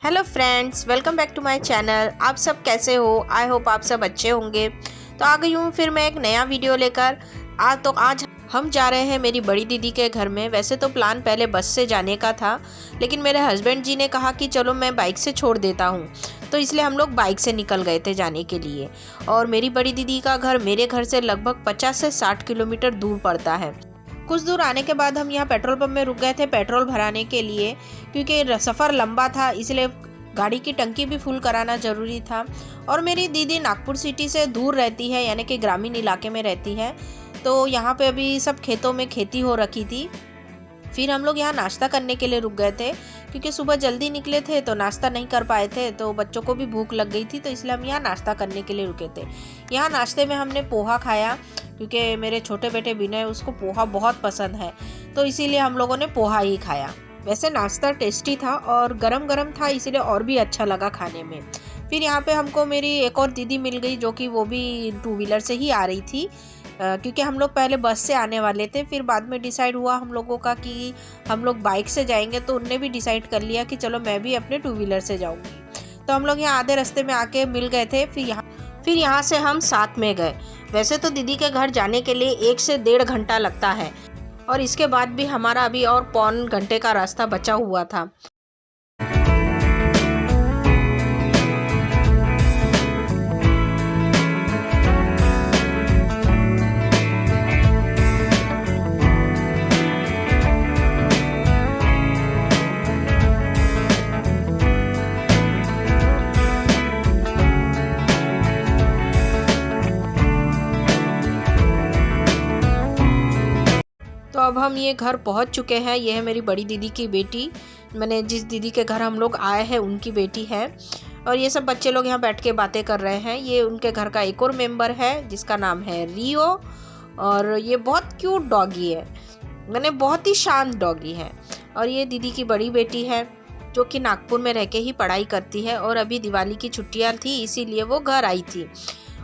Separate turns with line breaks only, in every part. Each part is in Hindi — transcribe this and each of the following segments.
Hello friends, welcome back to my channel. आप सब कैसे हो? आई होप आप सब अच्छे होंगे। तो आ गई हूँ फिर मैं एक नया वीडियो लेकर। आज हम जा रहे हैं मेरी बड़ी दीदी के घर में। वैसे तो प्लान पहले बस से जाने का था, लेकिन मेरे हस्बैंड जी ने कहा कि चलो मैं बाइक से छोड़ देता हूँ, तो इसलिए हम लोग बाइक से निकल गए थे जाने के लिए। और मेरी बड़ी दीदी का घर मेरे घर से लगभग 50 से 60 किलोमीटर दूर पड़ता है। कुछ दूर आने के बाद हम यहाँ पेट्रोल पंप में रुक गए थे पेट्रोल भराने के लिए, क्योंकि सफ़र लंबा था, इसलिए गाड़ी की टंकी भी फुल कराना ज़रूरी था। और मेरी दीदी नागपुर सिटी से दूर रहती है, यानी कि ग्रामीण इलाके में रहती है, तो यहाँ पे अभी सब खेतों में खेती हो रखी थी। फिर हम लोग यहाँ नाश्ता करने के लिए रुक गए थे, क्योंकि सुबह जल्दी निकले थे तो नाश्ता नहीं कर पाए थे, तो बच्चों को भी भूख लग गई थी, तो इसलिए हम यहाँ नाश्ता करने के लिए रुके थे। यहाँ नाश्ते में हमने पोहा खाया, क्योंकि मेरे छोटे बेटे विनय उसको पोहा बहुत पसंद है, तो इसीलिए हम लोगों ने पोहा ही खाया। वैसे नाश्ता टेस्टी था और गरम गरम था, इसीलिए और भी अच्छा लगा खाने में। फिर यहाँ पे हमको मेरी एक और दीदी मिल गई, जो कि वो भी 2 व्हीलर से ही आ रही थी, क्योंकि हम लोग पहले बस से आने वाले थे। फिर बाद में डिसाइड हुआ हम लोगों का कि हम लोग बाइक से जाएंगे, तो उनने भी डिसाइड कर लिया कि चलो मैं भी अपने 2 व्हीलर से जाऊंगी। तो हम लोग यहाँ आधे रास्ते में आके मिल गए थे। फिर यहाँ से हम साथ में गए। वैसे तो दीदी के घर जाने के लिए 1 से 1.5 घंटा लगता है, और इसके बाद भी हमारा अभी और पौन घंटे का रास्ता बचा हुआ था। तो अब हम ये घर पहुंच चुके हैं। ये है मेरी बड़ी दीदी की बेटी, मैंने जिस दीदी के घर हम लोग आए हैं उनकी बेटी है। और ये सब बच्चे लोग यहाँ बैठ के बातें कर रहे हैं। ये उनके घर का एक और मेंबर है, जिसका नाम है रियो, और ये बहुत क्यूट डॉगी है, मैंने बहुत ही शांत डॉगी है। और ये दीदी की बड़ी बेटी है, जो कि नागपुर में रह के ही पढ़ाई करती है, और अभी दिवाली की छुट्टियाँ थी, इसीलिए वो घर आई थी,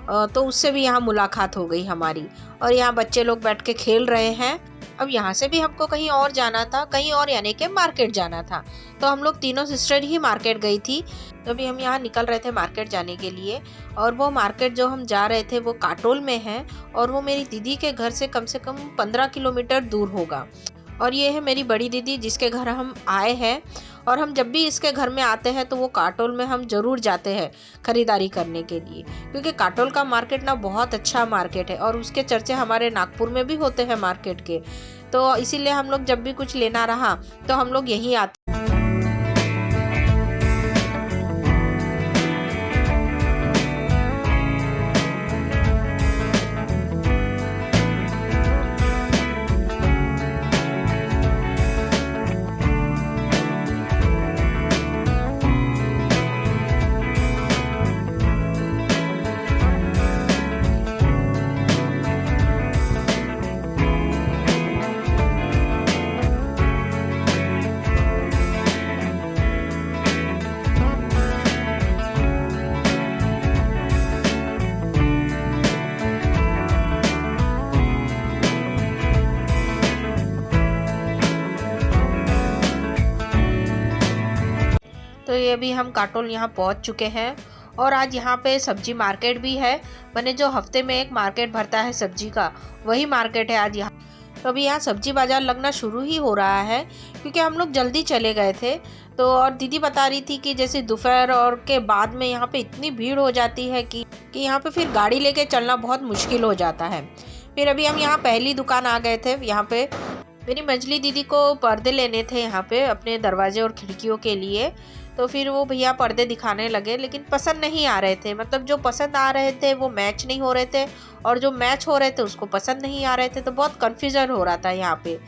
तो उससे भी यहाँ मुलाकात हो गई हमारी। और यहाँ बच्चे लोग बैठ के खेल रहे हैं। अब यहाँ से भी हमको कहीं और जाना था, कहीं और यानी कि मार्केट जाना था, तो हम लोग तीनों सिस्टर ही मार्केट गई थी। तो अभी हम यहाँ निकल रहे थे मार्केट जाने के लिए, और वो मार्केट जो हम जा रहे थे वो काटोल में है, और वो मेरी दीदी के घर से कम 15 किलोमीटर दूर होगा। और ये है मेरी बड़ी दीदी, जिसके घर हम आए हैं। और हम जब भी इसके घर में आते हैं तो वो काटोल में हम ज़रूर जाते हैं ख़रीदारी करने के लिए, क्योंकि काटोल का मार्केट ना बहुत अच्छा मार्केट है, और उसके चर्चे हमारे नागपुर में भी होते हैं मार्केट के। तो इसीलिए हम लोग जब भी कुछ लेना रहा तो हम लोग यहीं आते। तो ये भी हम काटोल यहाँ पहुँच चुके हैं, और आज यहाँ पे सब्जी मार्केट भी है। मैंने जो हफ्ते में एक मार्केट भरता है सब्जी का, वही मार्केट है आज यहाँ। तो अभी यहाँ सब्जी बाज़ार लगना शुरू ही हो रहा है, क्योंकि हम लोग जल्दी चले गए थे। तो और दीदी बता रही थी कि जैसे दोपहर और के बाद में यहाँ पे इतनी भीड़ हो जाती है कि यहाँ पे फिर गाड़ी लेके चलना बहुत मुश्किल हो जाता है। फिर अभी हम यहाँ पहली दुकान आ गए थे। यहाँ पे मेरी मंजली दीदी को पर्दे लेने थे यहाँ पे अपने दरवाजे और खिड़कियों के लिए। तो फिर वो भैया पर्दे दिखाने लगे, लेकिन पसंद नहीं आ रहे थे। मतलब जो पसंद आ रहे थे वो मैच नहीं हो रहे थे, और जो मैच हो रहे थे उसको पसंद नहीं आ रहे थे, तो बहुत कन्फ्यूज़न हो रहा था यहाँ पे।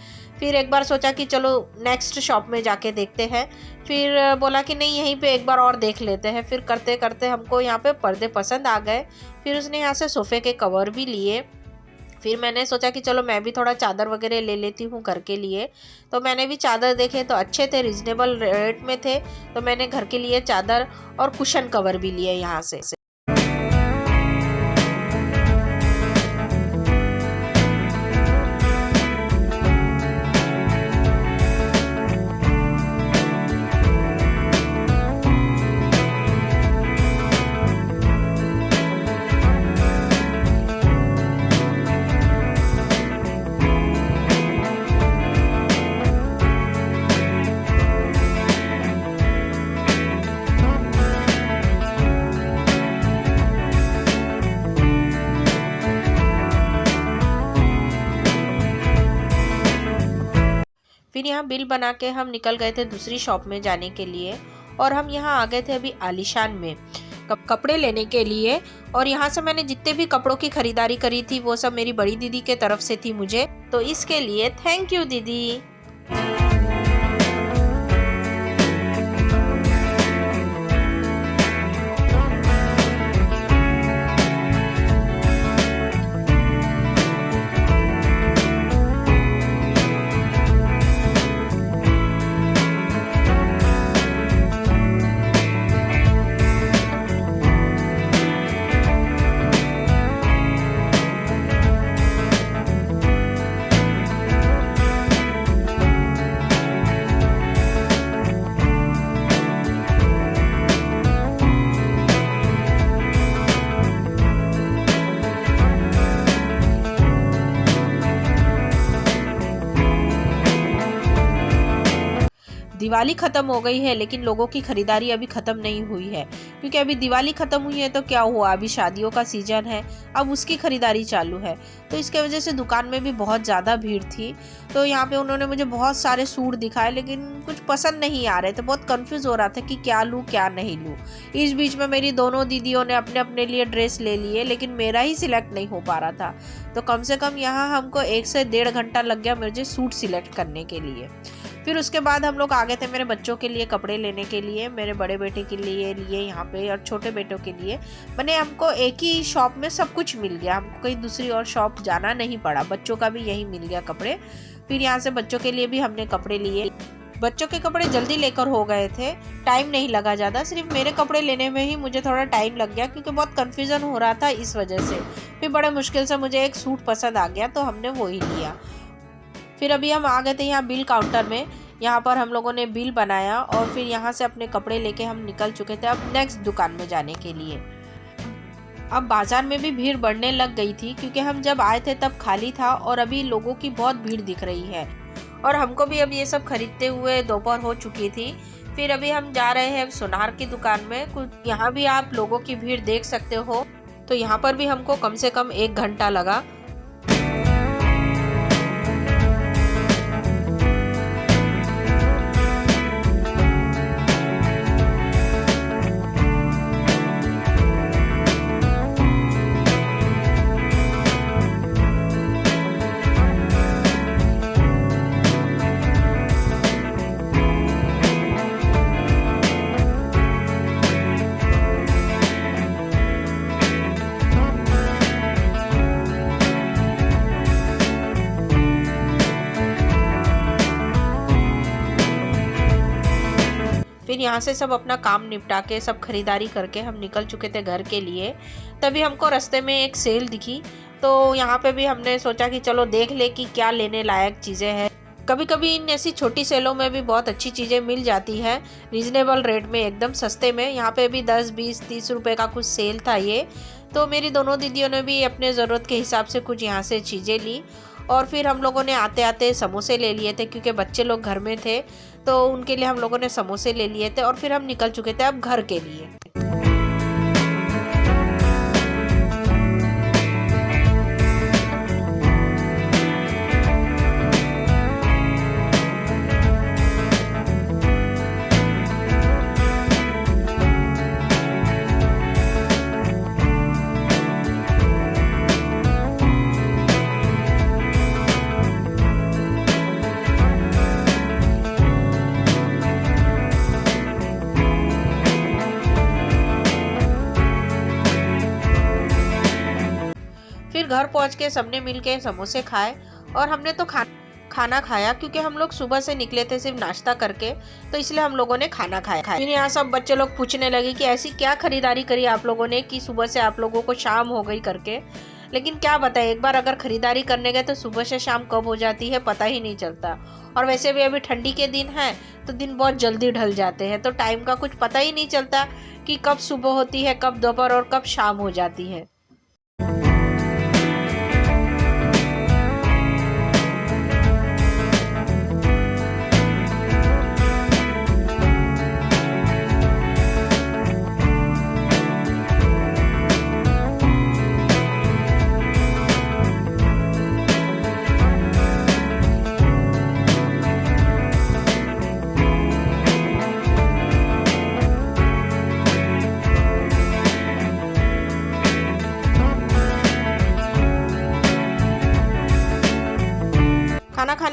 फिर एक बार सोचा कि चलो नेक्स्ट शॉप में जाके देखते हैं। फिर बोला कि नहीं, यहीं पे एक बार और देख लेते हैं। फिर करते करते हमको यहाँ पे पर्दे पसंद आ गए। फिर उसने यहाँ से सोफ़े के कवर भी लिए। फिर मैंने सोचा कि चलो मैं भी थोड़ा चादर वगैरह ले लेती हूँ घर के लिए। तो मैंने भी चादर देखे तो अच्छे थे, रिजनेबल रेट में थे, तो मैंने घर के लिए चादर और कुशन कवर भी लिए यहाँ से। फिर यहाँ बिल बना के हम निकल गए थे दूसरी शॉप में जाने के लिए और हम यहाँ आ गए थे अभी आलीशान में कपड़े लेने के लिए। और यहाँ से मैंने जितने भी कपड़ों की खरीदारी करी थी वो सब मेरी बड़ी दीदी के तरफ से थी मुझे, तो इसके लिए थैंक यू दीदी। दिवाली ख़त्म हो गई है लेकिन लोगों की खरीदारी अभी ख़त्म नहीं हुई है, क्योंकि अभी दिवाली ख़त्म हुई है तो क्या हुआ, अभी शादियों का सीज़न है, अब उसकी खरीदारी चालू है। तो इसके वजह से दुकान में भी बहुत ज़्यादा भीड़ थी। तो यहाँ पे उन्होंने मुझे बहुत सारे सूट दिखाए लेकिन कुछ पसंद नहीं आ रहे थे, बहुत कंफ्यूज हो रहा था कि क्या लूँ क्या नहीं लूँ। इस बीच में मेरी दोनों दीदियों ने अपने अपने लिए ड्रेस ले लिए लेकिन मेरा ही सिलेक्ट नहीं हो पा रहा था। तो कम से कम यहाँ हमको 1 से 1.5 घंटा लग गया मुझे सूट सिलेक्ट करने के लिए। फिर उसके बाद हम लोग आ गए थे मेरे बच्चों के लिए कपड़े लेने के लिए, मेरे बड़े बेटे के लिए यहाँ पे और छोटे बेटों के लिए। मैंने हमको एक ही शॉप में सब कुछ मिल गया, हमको कहीं दूसरी और शॉप जाना नहीं पड़ा, बच्चों का भी यही मिल गया कपड़े। फिर यहाँ से बच्चों के लिए भी हमने कपड़े लिए। बच्चों के कपड़े जल्दी लेकर हो गए थे, टाइम नहीं लगा ज़्यादा, सिर्फ मेरे कपड़े लेने में ही मुझे थोड़ा टाइम लग गया क्योंकि बहुत कन्फ्यूज़न हो रहा था इस वजह से। फिर बड़े मुश्किल से मुझे एक सूट पसंद आ गया तो हमने वो ही लिया। फिर अभी हम आ गए थे यहाँ बिल काउंटर में, यहाँ पर हम लोगों ने बिल बनाया और फिर यहाँ से अपने कपड़े लेके हम निकल चुके थे अब नेक्स्ट दुकान में जाने के लिए। अब बाज़ार में भी भीड़ बढ़ने लग गई थी क्योंकि हम जब आए थे तब खाली था और अभी लोगों की बहुत भीड़ दिख रही है और हमको भी अब ये सब खरीदते हुए दोपहर हो चुकी थी। फिर अभी हम जा रहे हैं सुनार की दुकान में, कुछ यहाँ भी आप लोगों की भीड़ देख सकते हो। तो यहाँ पर भी हमको कम से कम 1 घंटा लगा। फिर यहाँ से सब अपना काम निपटा के सब खरीदारी करके हम निकल चुके थे घर के लिए। तभी हमको रास्ते में एक सेल दिखी तो यहाँ पे भी हमने सोचा कि चलो देख ले कि क्या लेने लायक चीज़ें हैं। कभी कभी इन ऐसी छोटी सेलों में भी बहुत अच्छी चीज़ें मिल जाती हैं रीज़नेबल रेट में, एकदम सस्ते में। यहाँ पे भी 10, 20, 30 रुपए का कुछ सेल था ये। तो मेरी दोनों दीदियों ने भी अपने ज़रूरत के हिसाब से कुछ यहाँ से चीज़ें ली और फिर हम लोगों ने आते आते समोसे ले लिए थे क्योंकि बच्चे लोग घर में थे तो उनके लिए हम लोगों ने समोसे ले लिए थे और फिर हम निकल चुके थे अब घर के लिए। फिर घर पहुंच के सबने मिलके समोसे खाए और हमने तो खाना खाया क्योंकि हम लोग सुबह से निकले थे सिर्फ नाश्ता करके, तो इसलिए हम लोगों ने खाना खाया। फिर यहाँ सब बच्चे लोग पूछने लगे कि ऐसी क्या खरीदारी करी आप लोगों ने कि सुबह से आप लोगों को शाम हो गई करके। लेकिन क्या बताए, एक बार अगर खरीदारी करने गए तो सुबह से शाम कब हो जाती है पता ही नहीं चलता। और वैसे भी अभी ठंडी के दिन है तो दिन बहुत जल्दी ढल जाते हैं, तो टाइम का कुछ पता ही नहीं चलता कि कब सुबह होती है, कब दोपहर और कब शाम हो जाती है।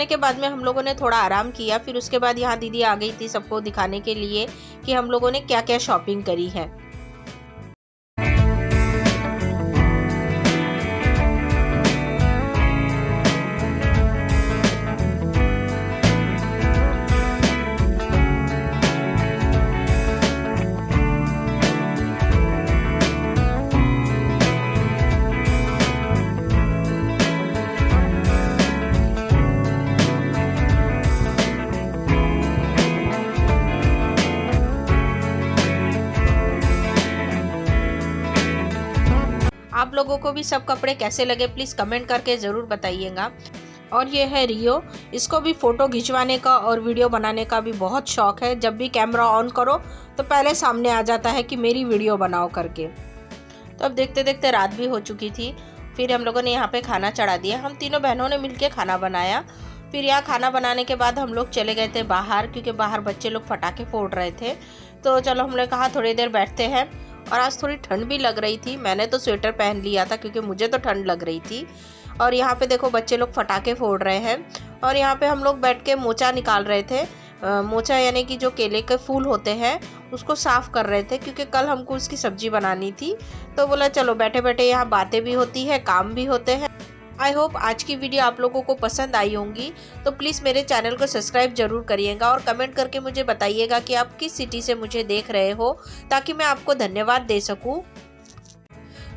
आने के बाद में हम लोगों ने थोड़ा आराम किया। फिर उसके बाद यहाँ दीदी आ गई थी सबको दिखाने के लिए कि हम लोगों ने क्या क्या शॉपिंग करी है। आप लोगों को भी सब कपड़े कैसे लगे प्लीज़ कमेंट करके ज़रूर बताइएगा। और ये है रियो, इसको भी फ़ोटो खिंचवाने का और वीडियो बनाने का भी बहुत शौक़ है। जब भी कैमरा ऑन करो तो पहले सामने आ जाता है कि मेरी वीडियो बनाओ करके। तो अब देखते देखते रात भी हो चुकी थी। फिर हम लोगों ने यहाँ पे खाना चढ़ा दिया। हम तीनों बहनों ने मिलके खाना बनाया। फिर यहाँ खाना बनाने के बाद हम लोग चले गए थे बाहर, क्योंकि बाहर बच्चे लोग पटाखे फोड़ रहे थे। तो चलो हमने कहा थोड़ी देर बैठते हैं। और आज थोड़ी ठंड भी लग रही थी, मैंने तो स्वेटर पहन लिया था क्योंकि मुझे तो ठंड लग रही थी। और यहाँ पे देखो बच्चे लोग पटाखे फोड़ रहे हैं। और यहाँ पे हम लोग बैठ के मोचा निकाल रहे थे। मोचा यानी कि जो केले के फूल होते हैं उसको साफ़ कर रहे थे, क्योंकि कल हमको उसकी सब्ज़ी बनानी थी। तो बोला चलो बैठे बैठे यहाँ बातें भी होती है, काम भी होते हैं। आई होप आज की वीडियो आप लोगों को पसंद आई होंगी। तो प्लीज़ मेरे चैनल को सब्सक्राइब जरूर करिएगा और कमेंट करके मुझे बताइएगा कि आप किस सिटी से मुझे देख रहे हो, ताकि मैं आपको धन्यवाद दे सकूं।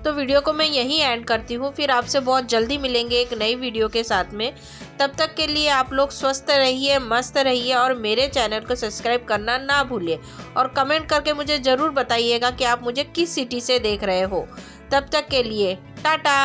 तो वीडियो को मैं यहीं एंड करती हूँ। फिर आपसे बहुत जल्दी मिलेंगे एक नई वीडियो के साथ में। तब तक के लिए आप लोग स्वस्थ रहिए, मस्त रहिए और मेरे चैनल को सब्सक्राइब करना ना भूलिए। और कमेंट करके मुझे ज़रूर बताइएगा कि आप मुझे किस सिटी से देख रहे हो। तब तक के लिए टाटा।